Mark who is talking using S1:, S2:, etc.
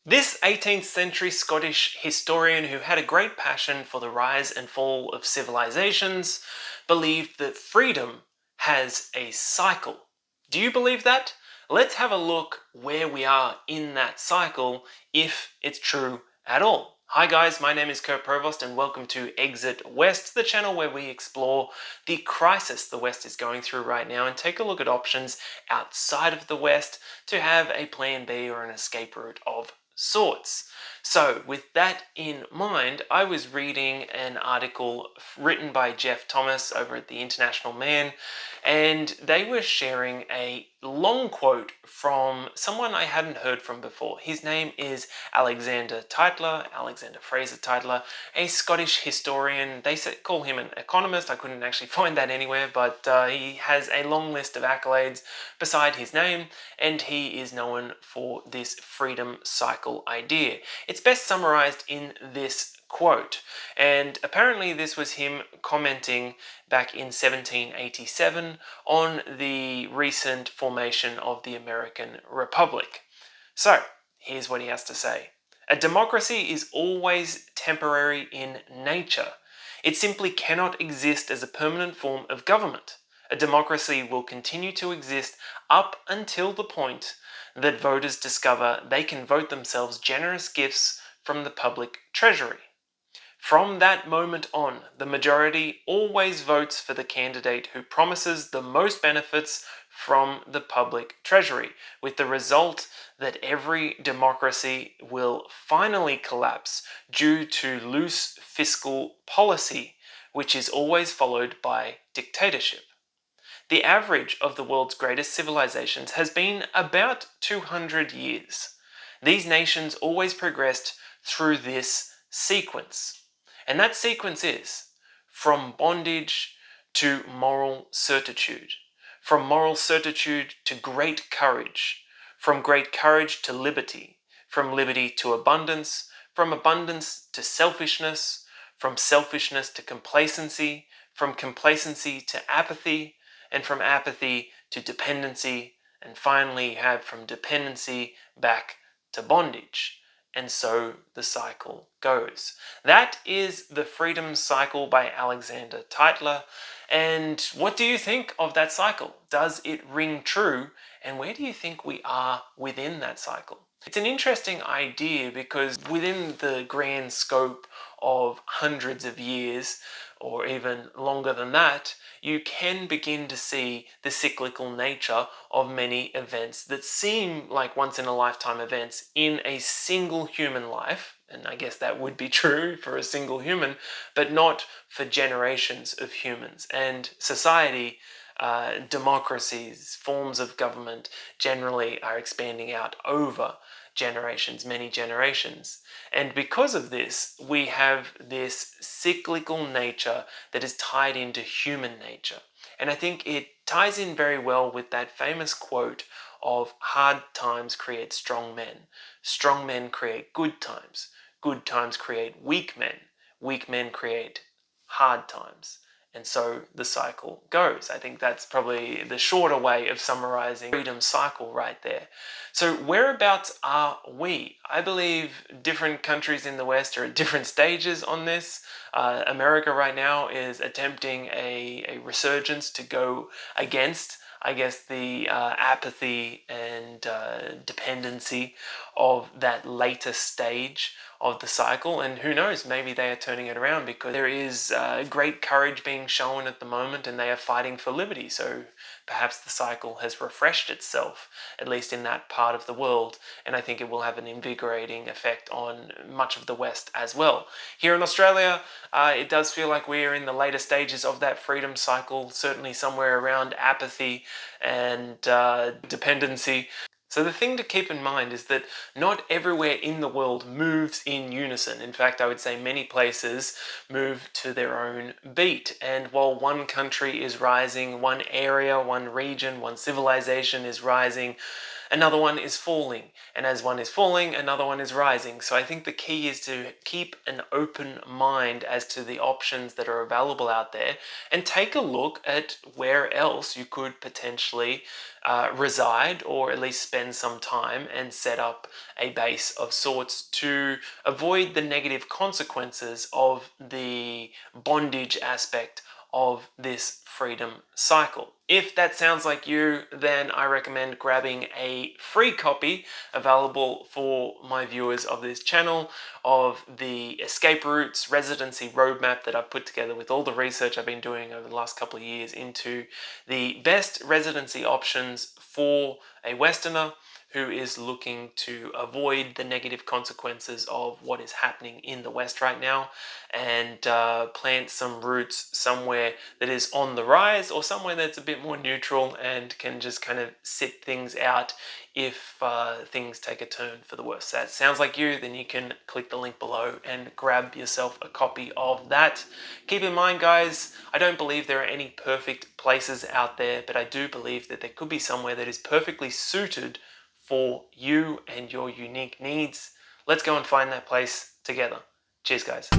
S1: This 18th century Scottish historian who had a great passion for the rise and fall of civilizations believed that freedom has a cycle. Do you believe that? Let's have a look where we are in that cycle, if it's true at all. Hi guys, my name is Kurt Provost and welcome to Exit West, the channel where we explore the crisis the West is going through right now and take a look at options outside of the West to have a plan B or an escape route of sorts. So with that in mind, I was reading an article written by Jeff Thomas over at the International Man, and they were sharing a long quote from someone I hadn't heard from before. His name is Alexander Fraser Tytler, a Scottish historian. They call him an economist. I couldn't actually find that anywhere, but he has a long list of accolades beside his name, and he is known for this freedom cycle idea. It's best summarized in this quote, and apparently this was him commenting back in 1787 on the recent formation of the American Republic. So, here's what he has to say. A democracy is always temporary in nature. It simply cannot exist as a permanent form of government. A democracy will continue to exist up until the point that voters discover they can vote themselves generous gifts from the public treasury. From that moment on, the majority always votes for the candidate who promises the most benefits from the public treasury, with the result that every democracy will finally collapse due to loose fiscal policy, which is always followed by dictatorship. The average of the world's greatest civilizations has been about 200 years. These nations always progressed through this sequence. And that sequence is from bondage to moral certitude, from moral certitude to great courage, from great courage to liberty, from liberty to abundance, from abundance to selfishness, from selfishness to complacency, from complacency to apathy, and from apathy to dependency, and finally you have from dependency back to bondage. And so the cycle goes. That is The Freedom Cycle by Alexander Tytler. And what do you think of that cycle? Does it ring true? And where do you think we are within that cycle? It's an interesting idea because within the grand scope of hundreds of years, or even longer than that, you can begin to see the cyclical nature of many events that seem like once-in-a-lifetime events in a single human life, and I guess that would be true for a single human, but not for generations of humans. And society, democracies, forms of government generally are expanding out over generations, many generations. And because of this, we have this cyclical nature that is tied into human nature. And I think it ties in very well with that famous quote of hard times create strong men create good times create weak men create hard times. And so the cycle goes. I think that's probably the shorter way of summarizing freedom cycle right there. So whereabouts are we? I believe different countries in the West are at different stages on this. America right now is attempting a resurgence to go against, I guess, the apathy and dependency of that later stage of the cycle, and who knows, maybe they are turning it around because there is great courage being shown at the moment and they are fighting for liberty. So perhaps the cycle has refreshed itself, at least in that part of the world, and I think it will have an invigorating effect on much of the West as well. Here in Australia, it does feel like we are in the later stages of that freedom cycle, certainly somewhere around apathy and dependency. So the thing to keep in mind is that not everywhere in the world moves in unison. In fact, I would say many places move to their own beat. And while one country is rising, one area, one region, one civilization is rising another one is falling. And as one is falling, another one is rising. So I think the key is to keep an open mind as to the options that are available out there and take a look at where else you could potentially reside, or at least spend some time and set up a base of sorts to avoid the negative consequences of the bondage aspect of this freedom cycle. If that sounds like you, then I recommend grabbing a free copy available for my viewers of this channel of the Escape Routes Residency Roadmap that I've put together with all the research I've been doing over the last couple of years into the best residency options for a Westerner who is looking to avoid the negative consequences of what is happening in the West right now, and plant some roots somewhere that is on the rise, or somewhere that's a bit more neutral and can just kind of sit things out if things take a turn for the worse. So that sounds like you, then you can click the link below and grab yourself a copy of that. Keep in mind, guys, I don't believe there are any perfect places out there, but I do believe that there could be somewhere that is perfectly suited for you and your unique needs. Let's go and find that place together. Cheers, guys.